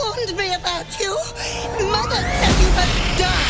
warned me about you. Mother said you must die.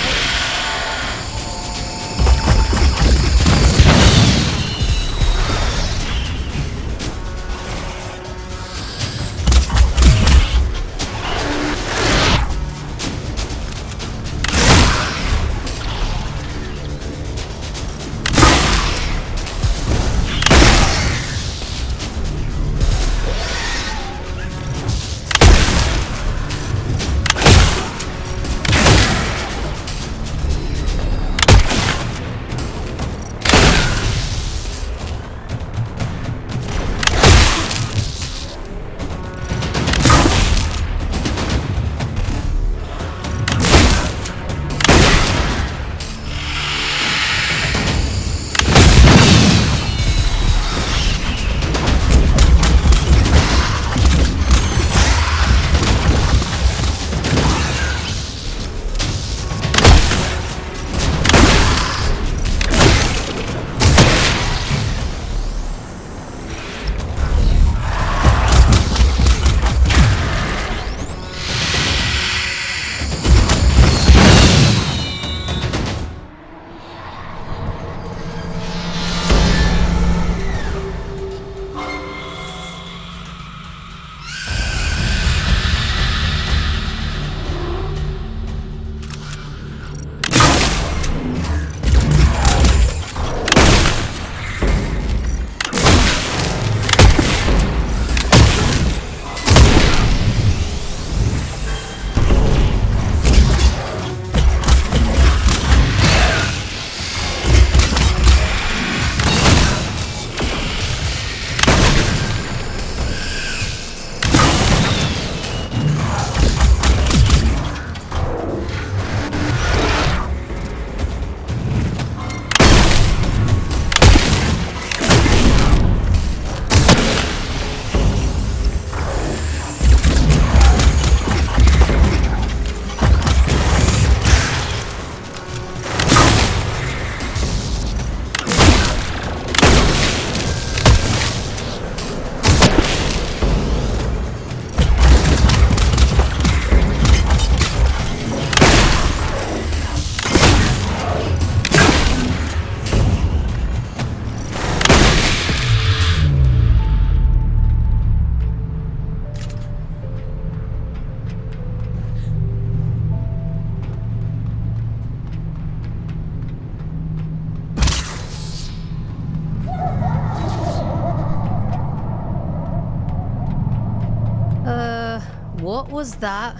What was that?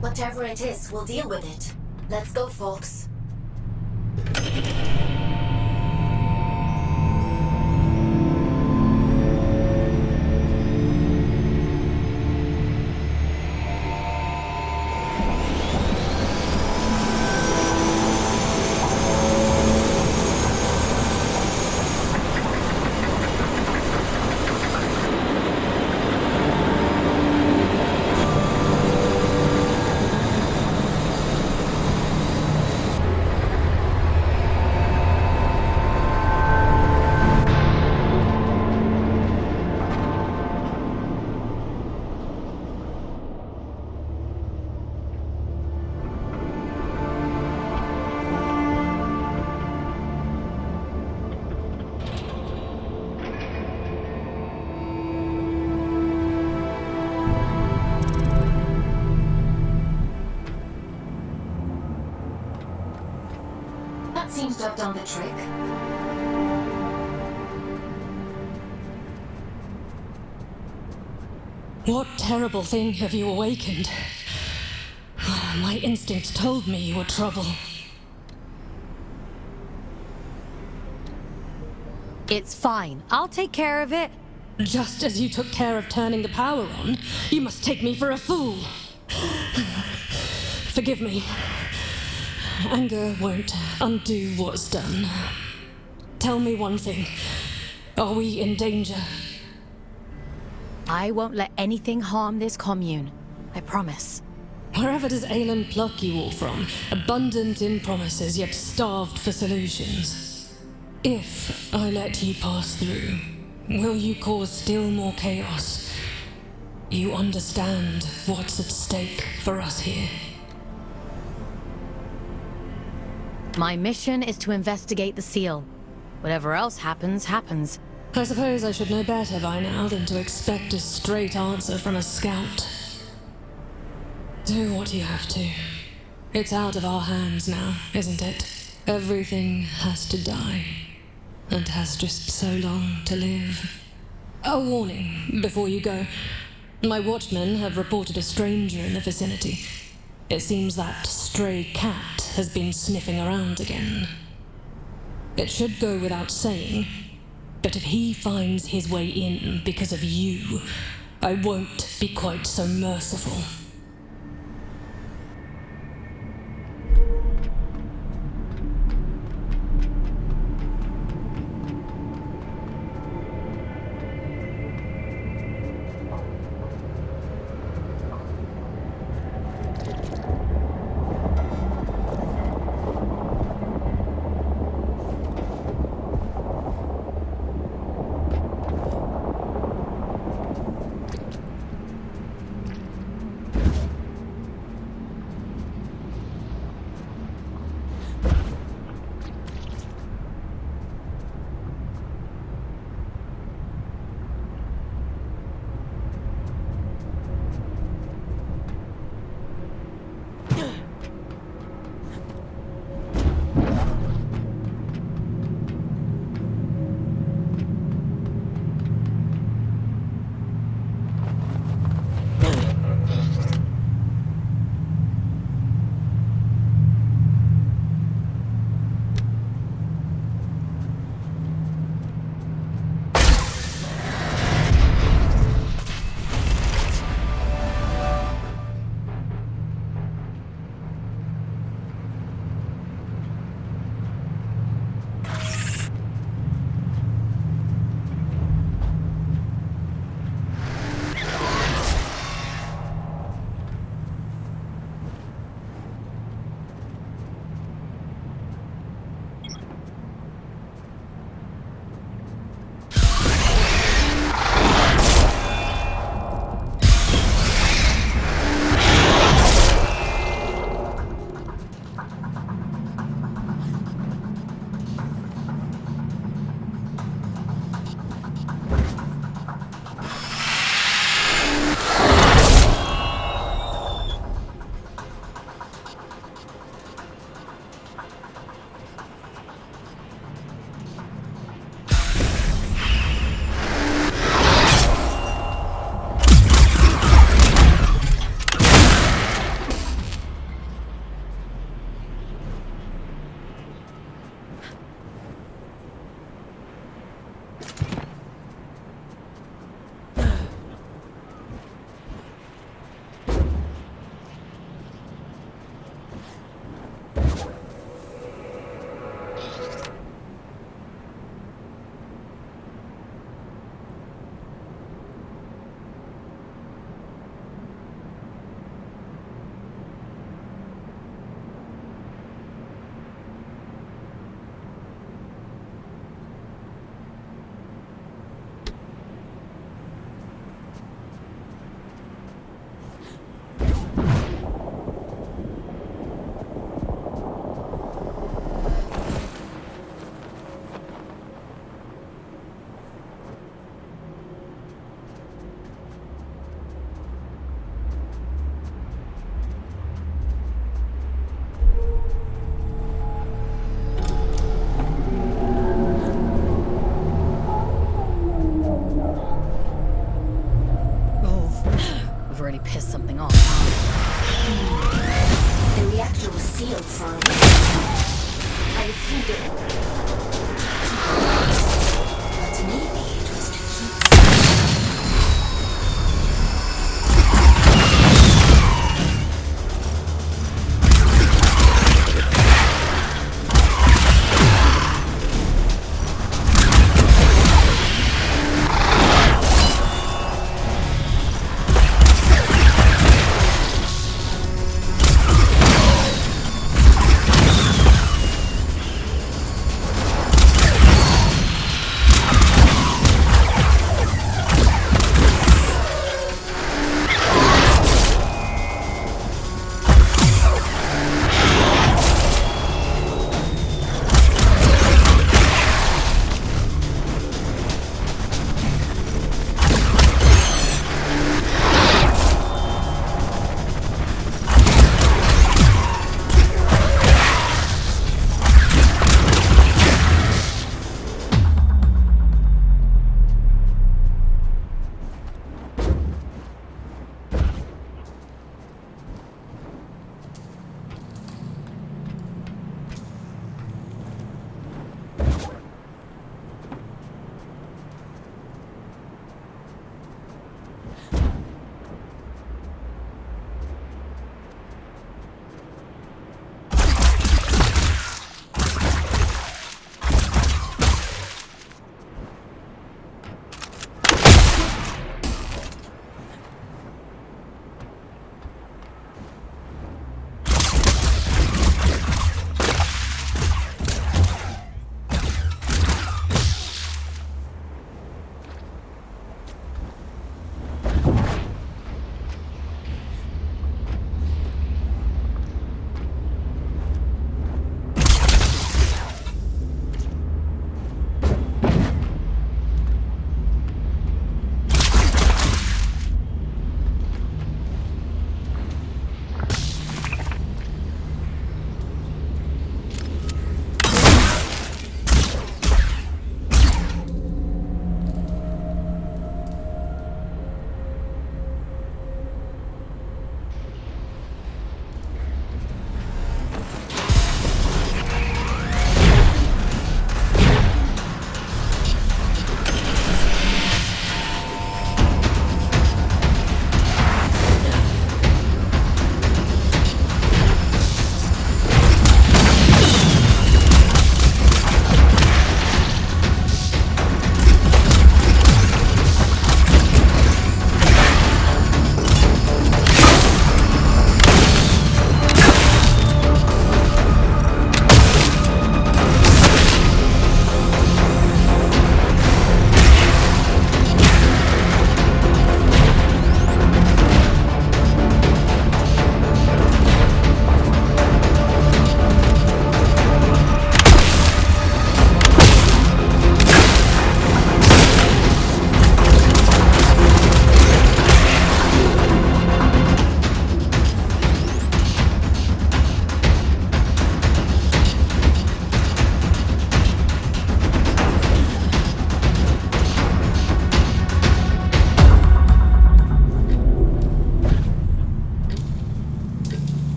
Whatever it is, we'll deal with it. Let's go, folks. That seems to have done the trick. What terrible thing have you awakened? My instinct told me you were trouble. It's fine. I'll take care of it. Just as you took care of turning the power on, you must take me for a fool. Forgive me. Anger won't undo what's done. Tell me one thing. Are we in danger? I won't let anything harm this commune. I promise. Wherever does Aelin pluck you all from? Abundant in promises, yet starved for solutions. If I let you pass through, will you cause still more chaos? you understand what's at stake for us here. My mission is to investigate the seal. Whatever else happens, happens. I suppose I should know better by now than to expect a straight answer from a scout. Do what you have to. It's out of our hands now, isn't it? Everything has to die, and has just so long to live. A warning before you go. My watchmen have reported a stranger in the vicinity. It seems that stray cat has been sniffing around again. It should go without saying, but if he finds his way in because of you, I won't be quite so merciful.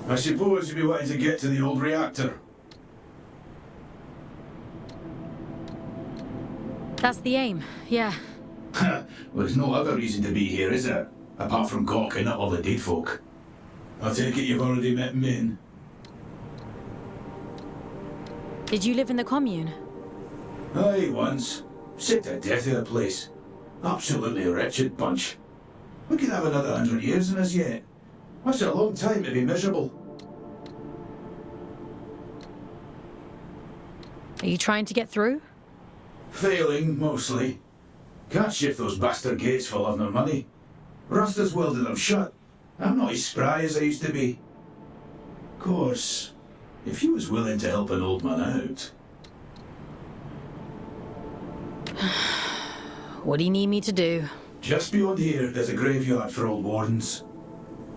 I suppose you'll be wanting to get to the old reactor. That's the aim, yeah. Well, there's no other reason to be here, is there? Apart from gawking at all the dead folk. I take it you've already met Min. Did you live in the commune? Aye, once. Sick to death of the place. Absolutely wretched bunch. We could have another 100 years in us yet. That's a long time to be miserable. Are you trying to get through? Failing, mostly. Can't shift those bastard gates for love nor money. Rasta's welded them shut. I'm not as spry as I used to be. Of course, if you was willing to help an old man out... What do you need me to do? Just beyond here, there's a graveyard for old wardens.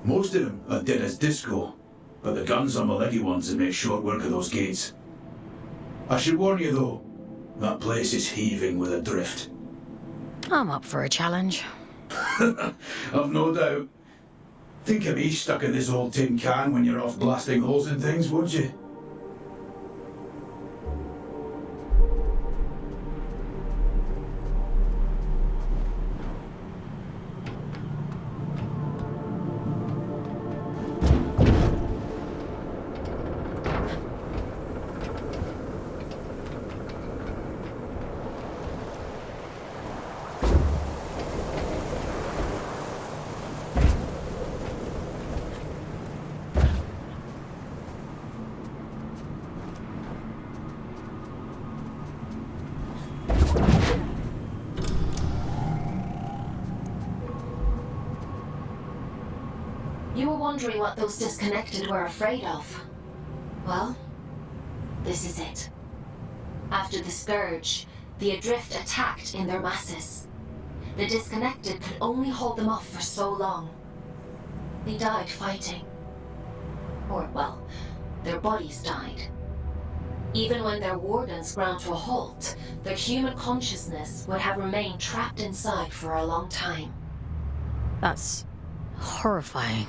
Most of them are dead as disco, but the guns are my leggy ones that make short work of those gates. I should warn you though, That place is heaving with a drift. I'm up for a challenge. I've no doubt. Think of me stuck in this old tin can when you're off blasting holes in things, would you? You were wondering what those disconnected were afraid of. Well, this is it. After the Scourge, the Adrift attacked in their masses. The disconnected could only hold them off for so long. They died fighting. Or, well, their bodies died. Even when their wardens ground to a halt, their human consciousness would have remained trapped inside for a long time. That's horrifying.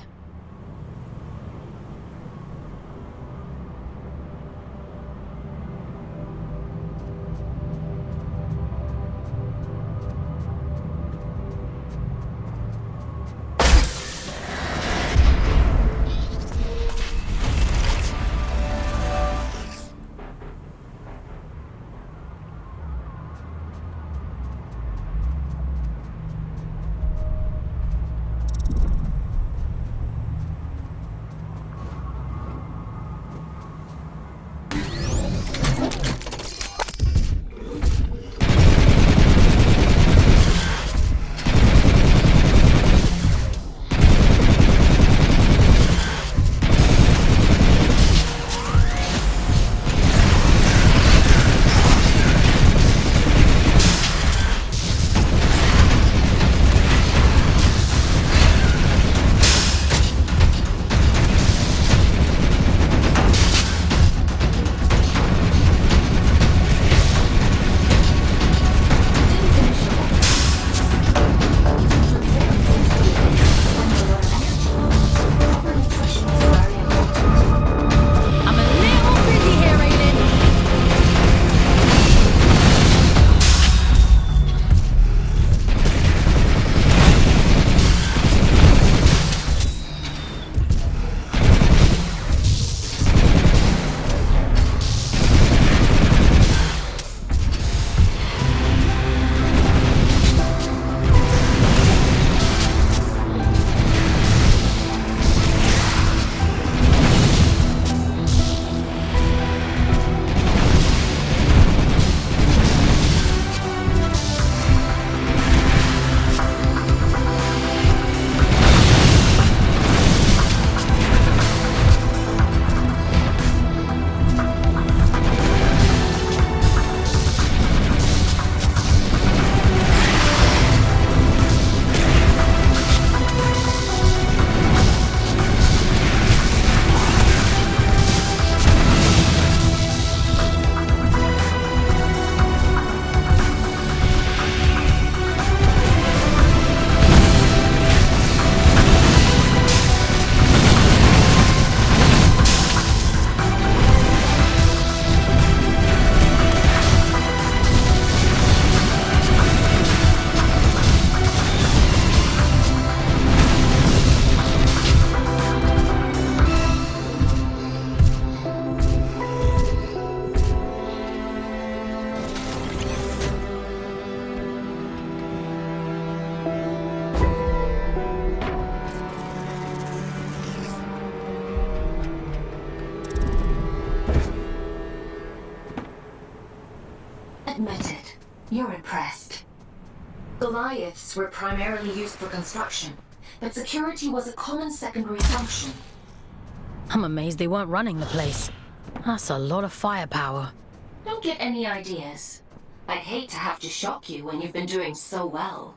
Admit it, you're impressed. Goliaths were primarily used for construction, but security was a common secondary function. I'm amazed they weren't running the place. That's a lot of firepower. Don't get any ideas. I'd hate to have to shock you when you've been doing so well.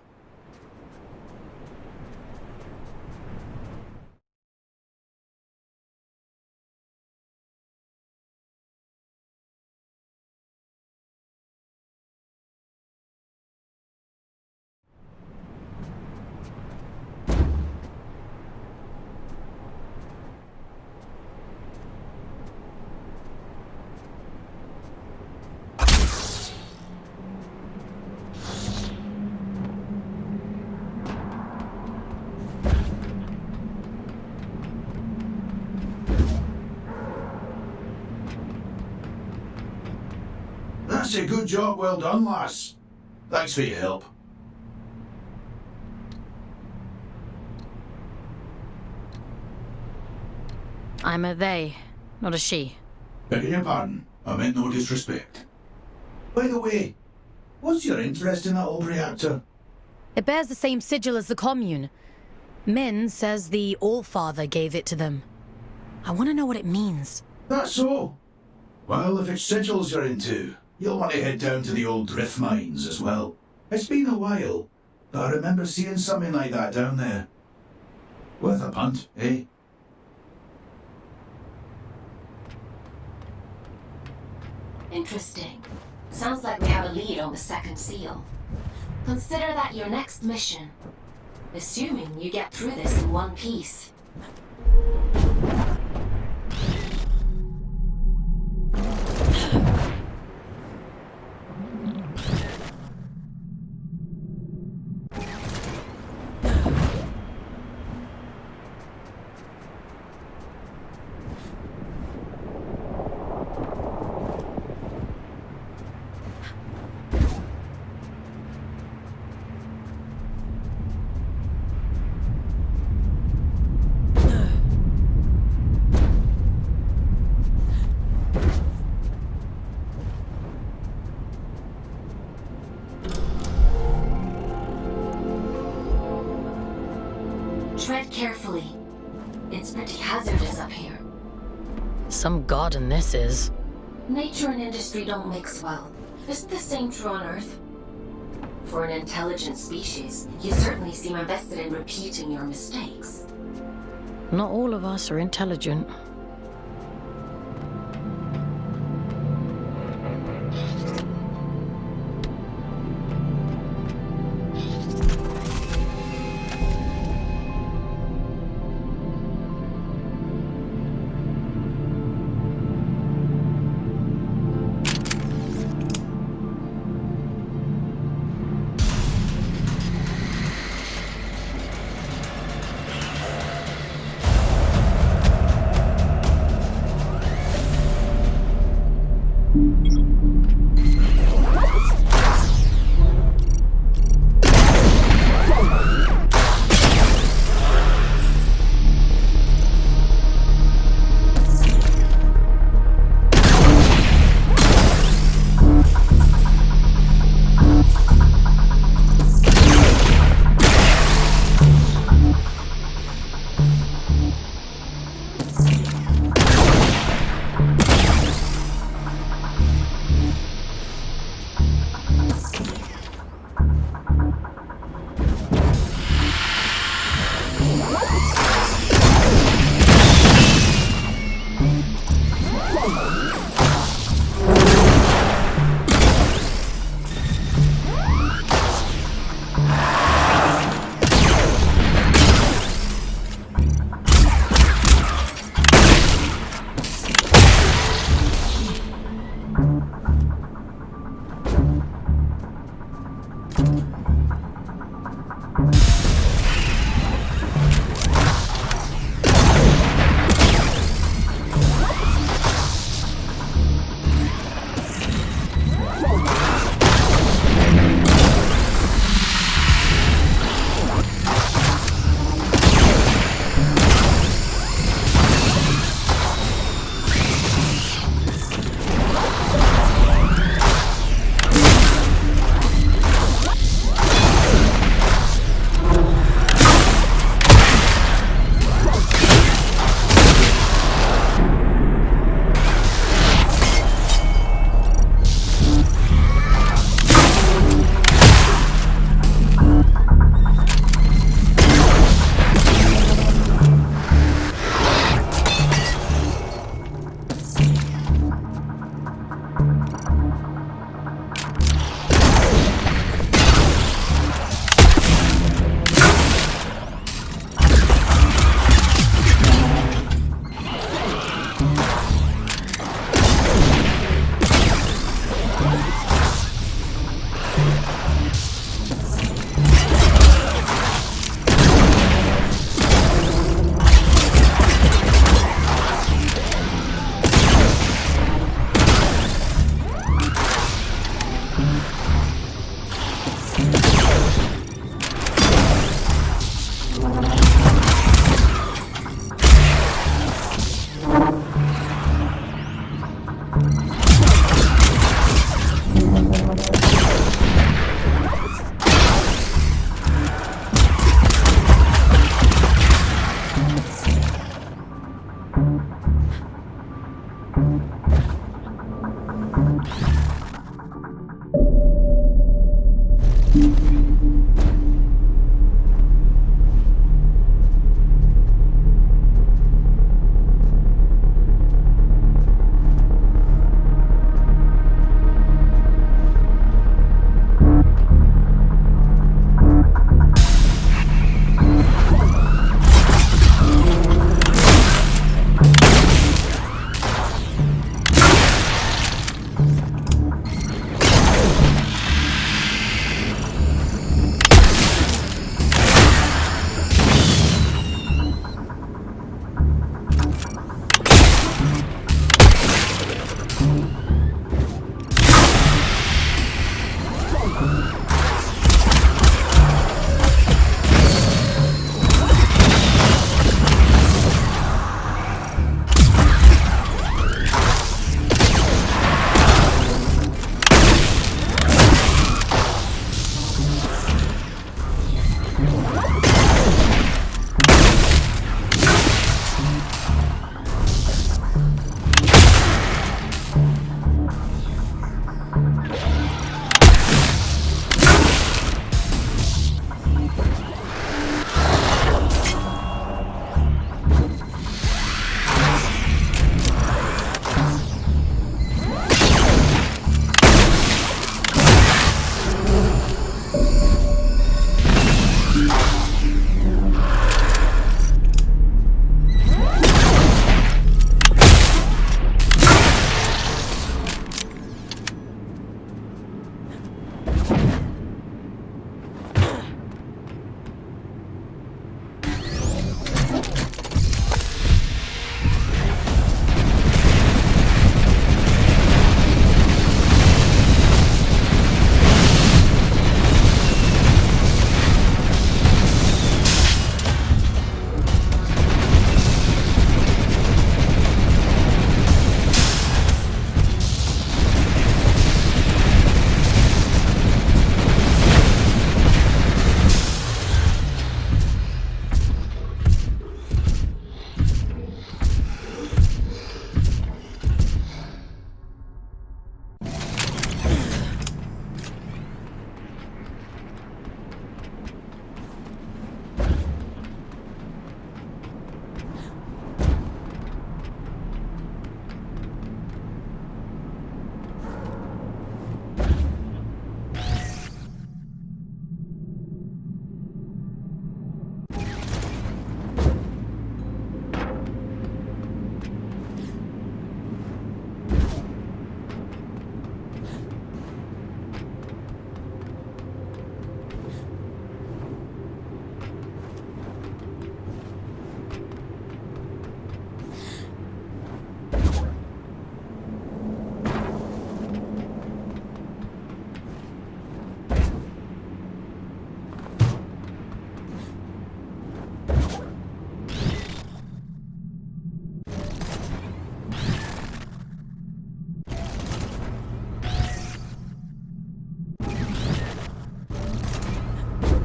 That's a good job well done, lass. Thanks for your help. I'm a they, not a she. Begging your pardon, I meant no disrespect. By the way, what's your interest in that old reactor? It bears the same sigil as the commune. Min says the Allfather gave it to them. I want to know what it means. That's so. Well, if it's sigils you're into, you'll want to head down to the old drift mines as well. It's been a while, but I remember seeing something like that down there. Worth a punt, eh? Interesting. Sounds like we have a lead on the second seal. Consider that your next mission. Assuming you get through this in one piece. Tread carefully. It's pretty hazardous up here. Some garden this is. Nature and industry don't mix well. Is the same true on Earth? For an intelligent species, you certainly seem invested in repeating your mistakes. Not all of us are intelligent.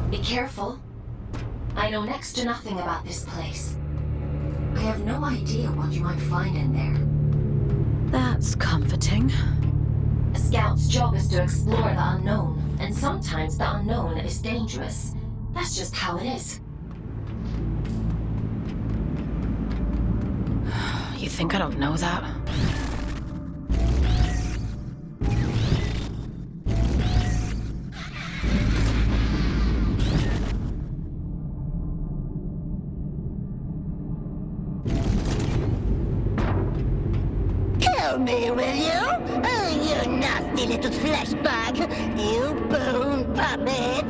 Be careful. I know next to nothing about this place. I have no idea what you might find in there. That's comforting. A scout's job is to explore the unknown, and sometimes the unknown is dangerous. That's just how it is. You think I don't know that? Kill me, will you? Oh, you nasty little flesh bag! You bone puppet!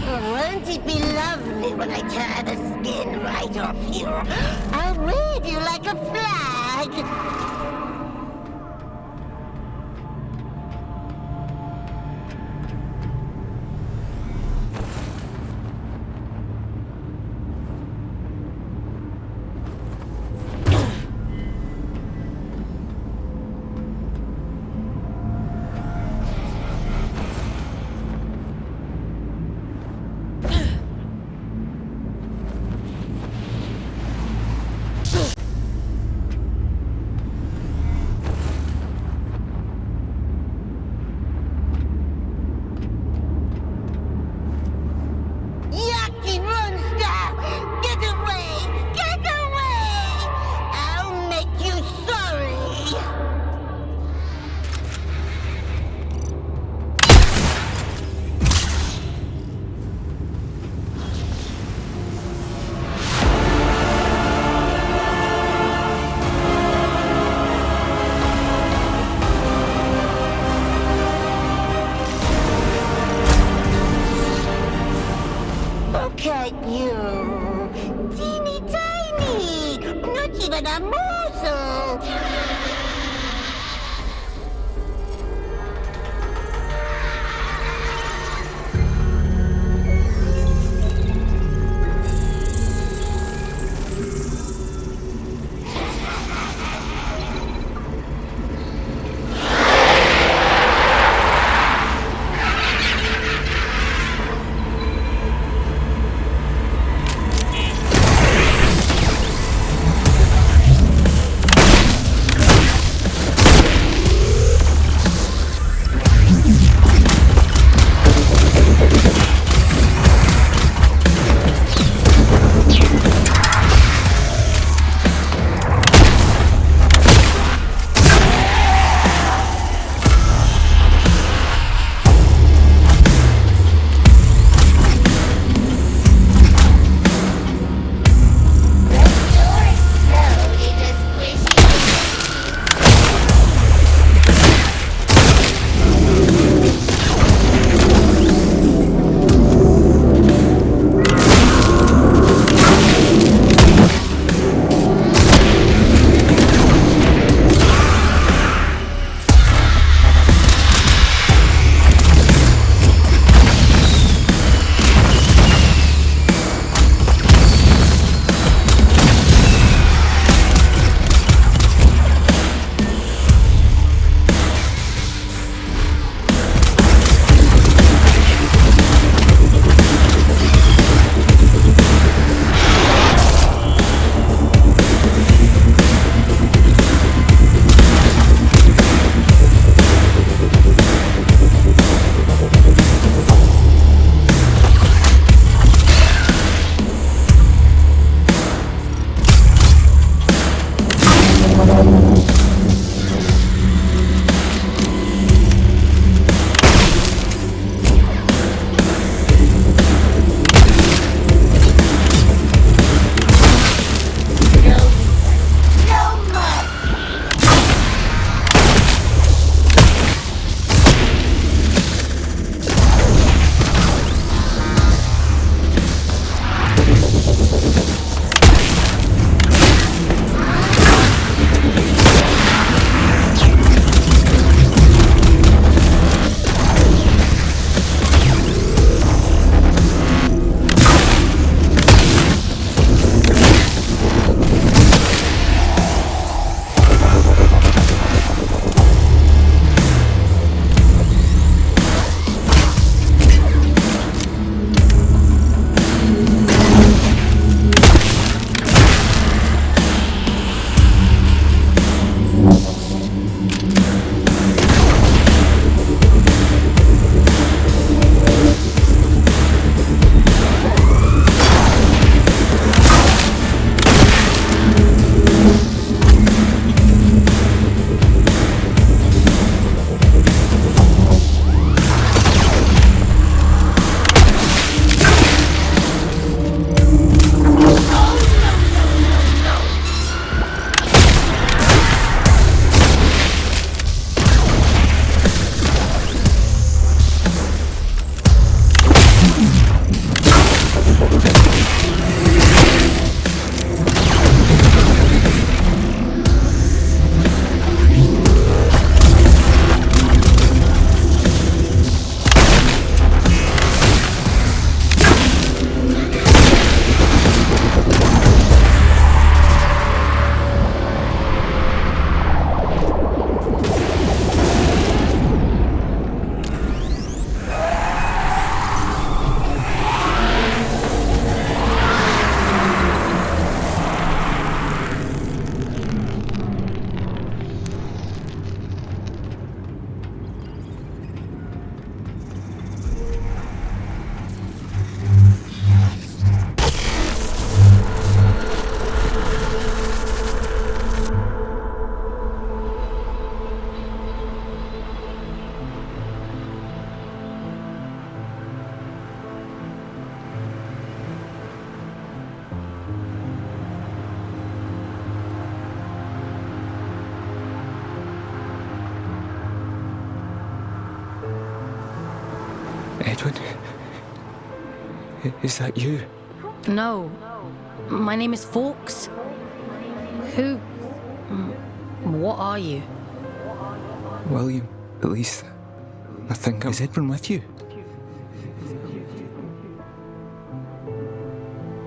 Won't it be lovely when I tear the skin right off you? I'll wave you like a flag! Look at you! Teeny tiny! Not even a morsel! Edwin. Is that you? No. My name is Fawkes. Who... What are you? William, at least I think. Is Edwin with you?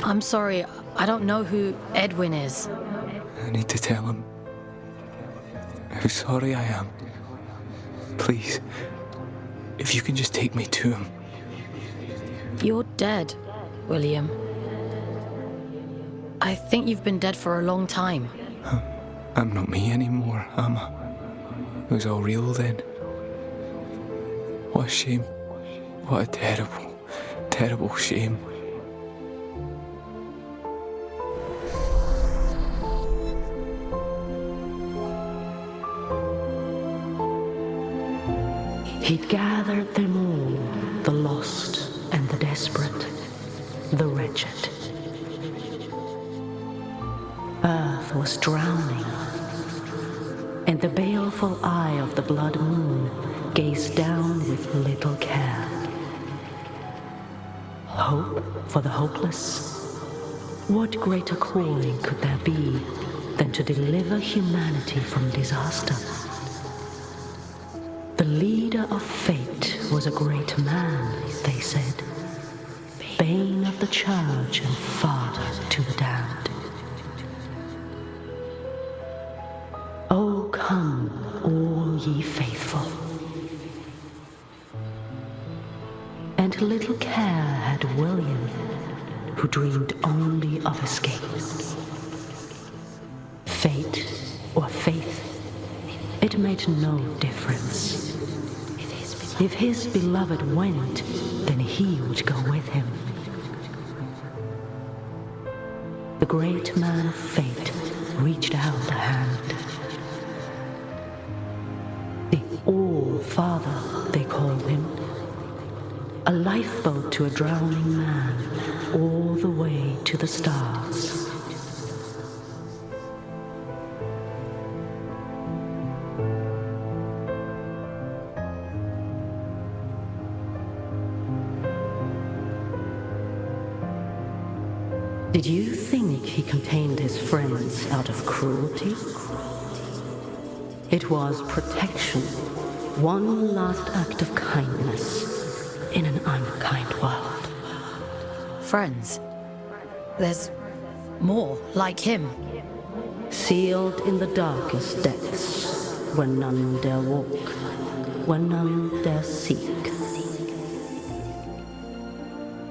I'm sorry, I don't know who Edwin is. I need to tell him how sorry I am. Please, if you can just take me to him. You're dead, William. I think you've been dead for a long time. I'm not me anymore, am I? It was all real then. What a shame. What a terrible, terrible shame. He'd gathered them all, the lost and the desperate, the wretched. Earth was drowning, and the baleful eye of the blood moon gazed down with little care. Hope for the hopeless? What greater calling could there be than to deliver humanity from disaster? The leader of fate was a great man, they said, bane of the church and father to the damned. Oh, come, all ye faithful. And little care had William, who dreamed only of escape. Fate or faith, it made no difference. If his beloved went, then he would go with him. The great man of fate reached out a hand. The All-Father, they called him. A lifeboat to a drowning man, all the way to the stars. Did you think he contained his friends out of cruelty? It was protection, one last act of kindness in an unkind world. Friends. There's more like him. Sealed in the darkest depths, where none dare walk, where none dare seek.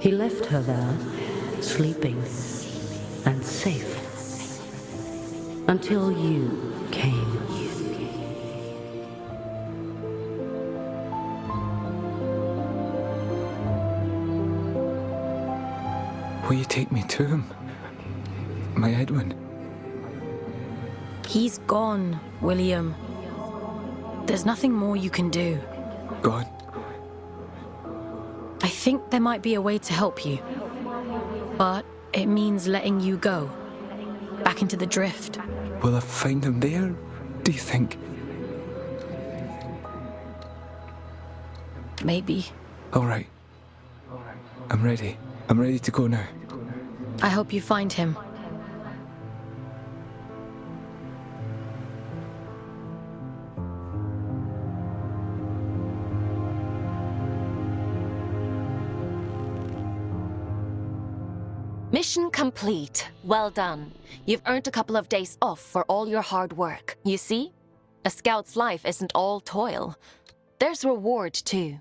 He left her there, sleeping and safe, until you came. Will you take me to him? My Edwin? He's gone, William. There's nothing more you can do. God? I think there might be a way to help you. But it means letting you go. Back into the drift. Will I find him there, do you think? Maybe. All right. I'm ready. I'm ready to go now. I hope you find him. Mission complete. Well done. You've earned a couple of days off for all your hard work. You see? A scout's life isn't all toil. There's reward, too.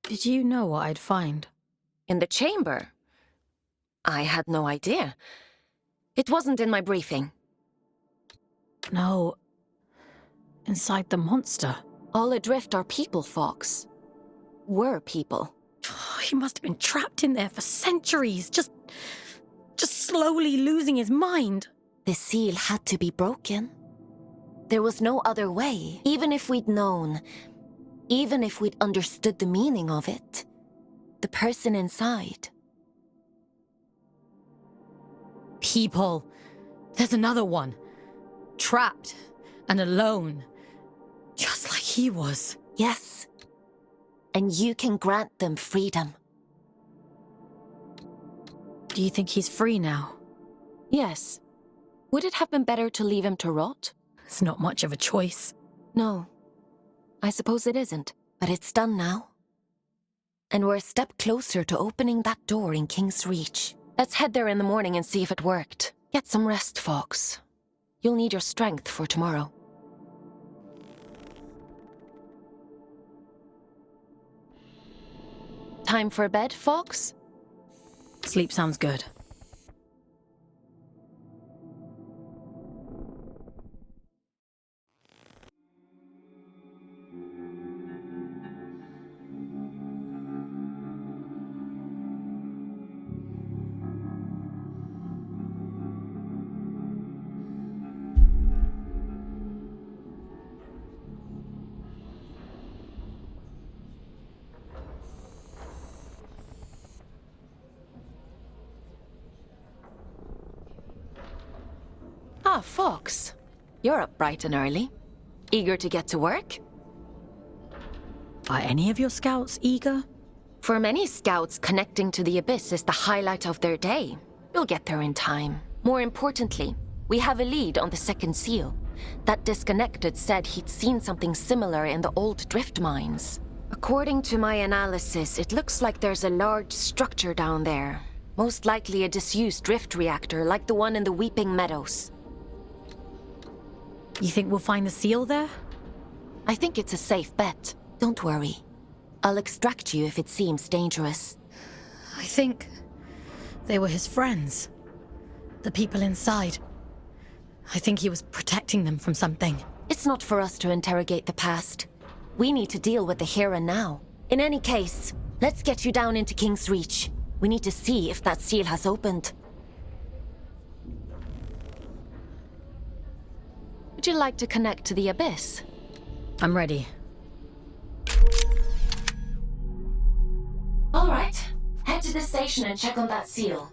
Did you know what I'd find? In the chamber? I had no idea. It wasn't in my briefing. No. Inside the monster. All adrift are people, Fox. Were people. He must have been trapped in there for centuries, just slowly losing his mind. The seal had to be broken. There was no other way. Even if we'd known, even if we'd understood the meaning of it, the person inside. People. There's another one. Trapped and alone. Just like he was. Yes, and you can grant them freedom. Do you think he's free now? Yes. Would it have been better to leave him to rot? It's not much of a choice. No. I suppose it isn't. But it's done now. And we're a step closer to opening that door in King's Reach. Let's head there in the morning and see if it worked. Get some rest, Fox. You'll need your strength for tomorrow. Time for bed, Fox? Sleep sounds good. Ah, Fox. You're up bright and early. Eager to get to work? Are any of your scouts eager? For many scouts, connecting to the Abyss is the highlight of their day. You'll get there in time. More importantly, we have a lead on the second seal. That disconnected said he'd seen something similar in the old drift mines. According to my analysis, it looks like there's a large structure down there. Most likely a disused drift reactor like the one in the Weeping Meadows. You think we'll find the seal there? I think it's a safe bet. Don't worry. I'll extract you if it seems dangerous. I think they were his friends. The people inside. I think he was protecting them from something. It's not for us to interrogate the past. We need to deal with the here and now. In any case, let's get you down into King's Reach. We need to see if that seal has opened. Would you like to connect to the Abyss? I'm ready. All right. Head to the station and check on that seal.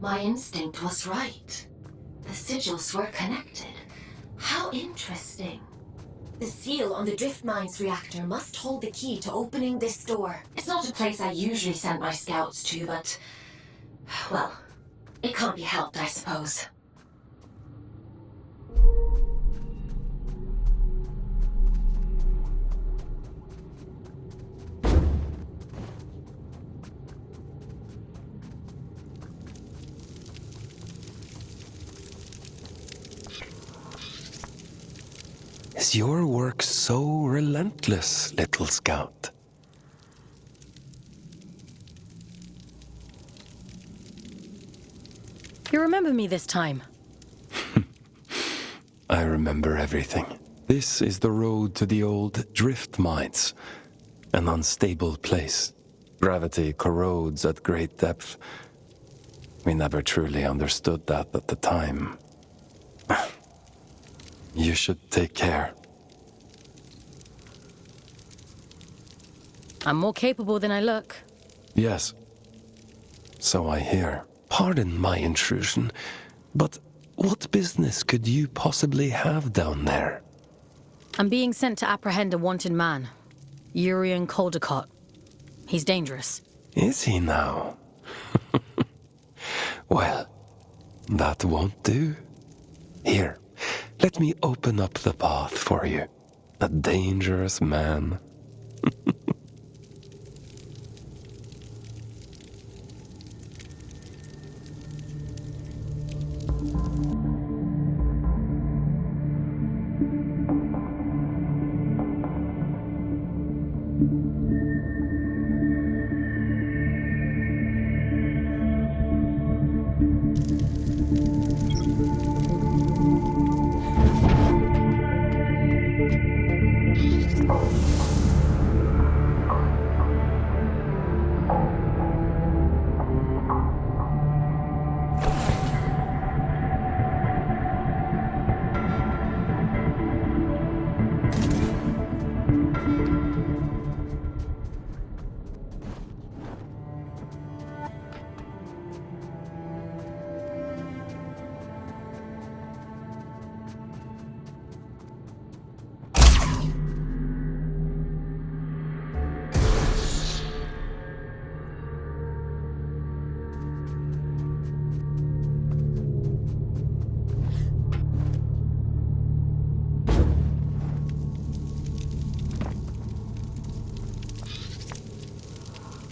My instinct was right. The sigils were connected. How interesting. The seal on the Drift Mines reactor must hold the key to opening this door. It's not a place I usually send my scouts to, but... well, it can't be helped, I suppose. Is your work so relentless, little scout? You remember me this time? I remember everything. This is the road to the old drift mines. An unstable place. Gravity corrodes at great depth. We never truly understood that at the time. You should take care. I'm more capable than I look. Yes. So I hear. Pardon my intrusion, but what business could you possibly have down there? I'm being sent to apprehend a wanted man. Urian Caldecott. He's dangerous. Is he now? Well, that won't do. Here, let me open up the path for you. A dangerous man.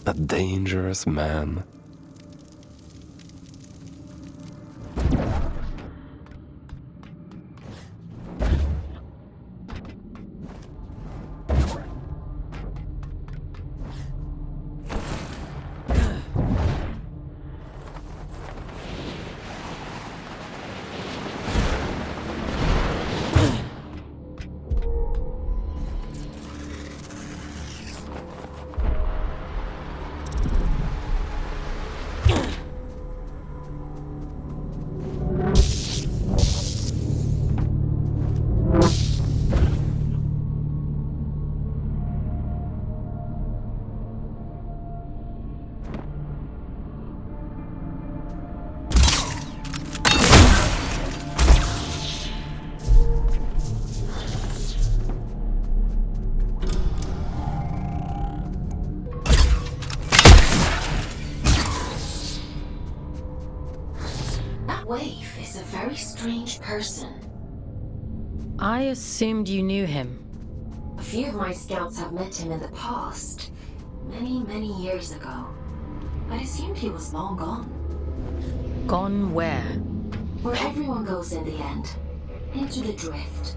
A dangerous man. Waif is a very strange person. I assumed you knew him. A few of my scouts have met him in the past. Many years ago. I assumed he was long gone. Gone where? Where everyone goes in the end. Into the drift.